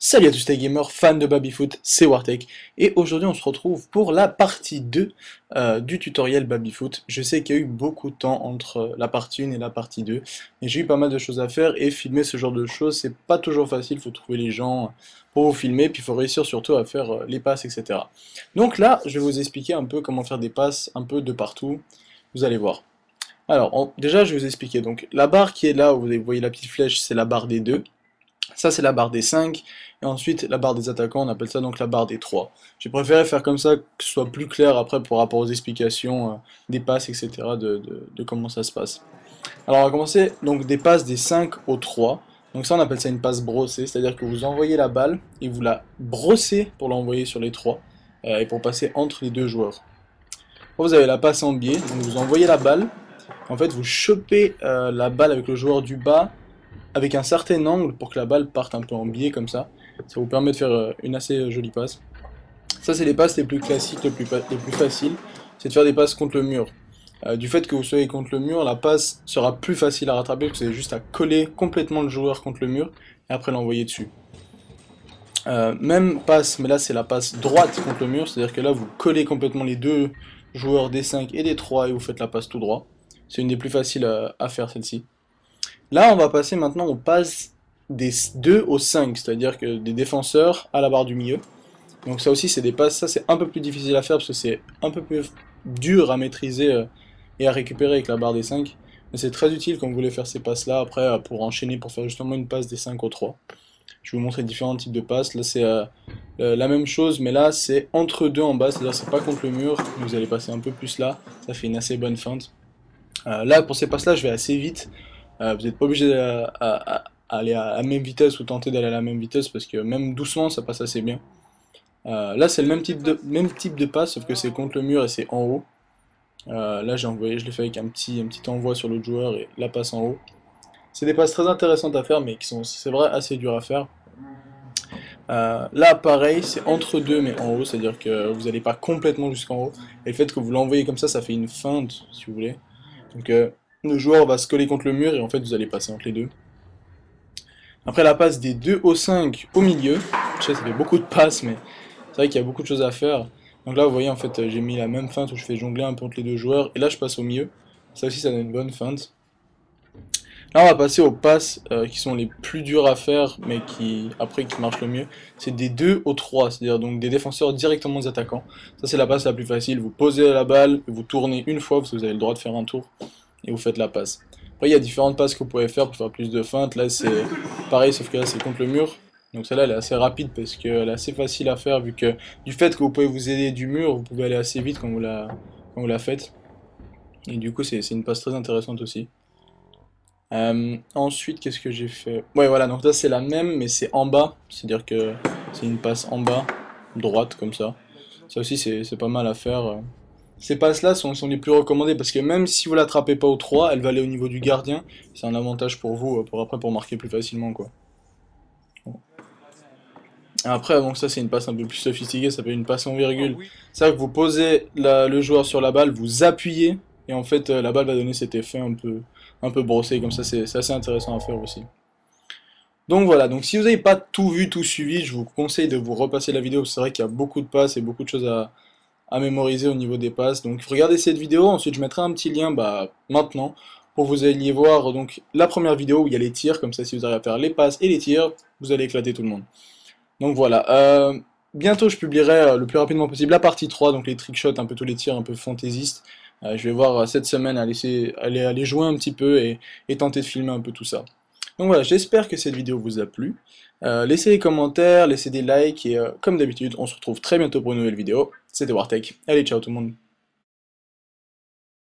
Salut à tous les gamers, fans de Babyfoot, c'est Wartech, et aujourd'hui on se retrouve pour la partie 2 du tutoriel Babyfoot. Je sais qu'il y a eu beaucoup de temps entre la partie 1 et la partie 2, et j'ai eu pas mal de choses à faire, et filmer ce genre de choses, c'est pas toujours facile, il faut trouver les gens pour vous filmer, puis il faut réussir surtout à faire les passes, etc. Donc là, je vais vous expliquer un peu comment faire des passes un peu de partout, vous allez voir. Alors, déjà je vais vous expliquer, donc la barre qui est là, où vous voyez la petite flèche, c'est la barre des 2. Ça c'est la barre des 5, et ensuite la barre des attaquants, on appelle ça donc la barre des 3. J'ai préféré faire comme ça, que ce soit plus clair après par rapport aux explications des passes, etc. De comment ça se passe. Alors on va commencer donc des passes des 5 au 3. Donc ça on appelle ça une passe brossée, c'est-à-dire que vous envoyez la balle, et vous la brossez pour l'envoyer sur les 3, et pour passer entre les deux joueurs. Après, vous avez la passe en biais, donc vous envoyez la balle, en fait vous chopez la balle avec le joueur du bas, avec un certain angle pour que la balle parte un peu en biais comme ça. Ça vous permet de faire une assez jolie passe. Ça c'est les passes les plus classiques, les plus faciles, c'est de faire des passes contre le mur. Du fait que vous soyez contre le mur, la passe sera plus facile à rattraper, parce que vous avez juste à coller complètement le joueur contre le mur, et après l'envoyer dessus. Même passe, mais là c'est la passe droite contre le mur, c'est-à-dire que là vous collez complètement les deux joueurs des 5 et des 3 et vous faites la passe tout droit. C'est une des plus faciles à faire celle-ci. Là, on va passer maintenant aux passes des 2 au 5, c'est-à-dire que des défenseurs à la barre du milieu. Donc ça aussi, c'est des passes, ça c'est un peu plus difficile à faire parce que c'est un peu plus dur à maîtriser et à récupérer avec la barre des 5. Mais c'est très utile quand vous voulez faire ces passes-là, après pour enchaîner, pour faire justement une passe des 5 au 3. Je vais vous montrer différents types de passes. Là, c'est la même chose, mais là, c'est entre deux en bas, c'est-à-dire c'est pas contre le mur. Vous allez passer un peu plus là, ça fait une assez bonne feinte. Là, pour ces passes-là, je vais assez vite. Vous n'êtes pas obligé à aller à la même vitesse ou tenter d'aller à la même vitesse parce que même doucement ça passe assez bien. Là c'est le même type de passe sauf que c'est contre le mur et c'est en haut. Là j'ai envoyé, je l'ai fait avec un petit envoi sur l'autre joueur et la passe en haut. C'est des passes très intéressantes à faire mais qui sont, c'est vrai, assez dures à faire. Là pareil c'est entre deux mais en haut, c'est à dire que vous n'allez pas complètement jusqu'en haut et le fait que vous l'envoyez comme ça fait une feinte si vous voulez. Donc le joueur va se coller contre le mur et en fait vous allez passer entre les deux. Après la passe des 2 au 5 au milieu, je sais ça fait beaucoup de passes mais c'est vrai qu'il y a beaucoup de choses à faire. Donc là vous voyez en fait j'ai mis la même feinte où je fais jongler un peu entre les deux joueurs et là je passe au milieu. Ça aussi ça donne une bonne feinte. Là on va passer aux passes qui sont les plus dures à faire mais qui après qui marchent le mieux. C'est des 2 au 3, c'est-à-dire donc des défenseurs directement aux attaquants. Ça c'est la passe la plus facile, vous posez la balle, vous tournez une fois parce que vous avez le droit de faire un tour et vous faites la passe. Après il y a différentes passes que vous pouvez faire pour faire plus de feintes, là c'est pareil sauf que là c'est contre le mur. Donc celle-là elle est assez rapide parce qu'elle est assez facile à faire vu que du fait que vous pouvez vous aider du mur, vous pouvez aller assez vite quand vous la faites. Et du coup c'est une passe très intéressante aussi. Ensuite qu'est-ce que j'ai fait? Ouais voilà, donc là c'est la même mais c'est en bas, c'est-à-dire que c'est une passe en bas, droite comme ça. Ça aussi c'est pas mal à faire. Ces passes-là sont les plus recommandées parce que même si vous l'attrapez pas au 3, elle va aller au niveau du gardien. C'est un avantage pour vous, pour après pour marquer plus facilement quoi. Après, donc ça c'est une passe un peu plus sophistiquée, ça s'appelle une passe en virgule. C'est vrai que vous posez le joueur sur la balle, vous appuyez, et en fait la balle va donner cet effet un peu brossé, comme ça c'est assez intéressant à faire aussi. Donc voilà, donc si vous n'avez pas tout vu, tout suivi, je vous conseille de vous repasser la vidéo, parce que c'est vrai qu'il y a beaucoup de passes et beaucoup de choses à mémoriser au niveau des passes. Donc regardez cette vidéo, ensuite je mettrai un petit lien maintenant pour que vous alliez voir donc la première vidéo où il y a les tirs, comme ça si vous arrivez à faire les passes et les tirs, vous allez éclater tout le monde. Donc voilà, bientôt je publierai le plus rapidement possible la partie 3, donc les trickshots, un peu tous les tirs un peu fantaisistes. Je vais voir cette semaine aller jouer un petit peu et tenter de filmer un peu tout ça. Donc voilà, j'espère que cette vidéo vous a plu. Laissez des commentaires, laissez des likes et comme d'habitude, on se retrouve très bientôt pour une nouvelle vidéo. C'était Wartech. Allez, ciao tout le monde.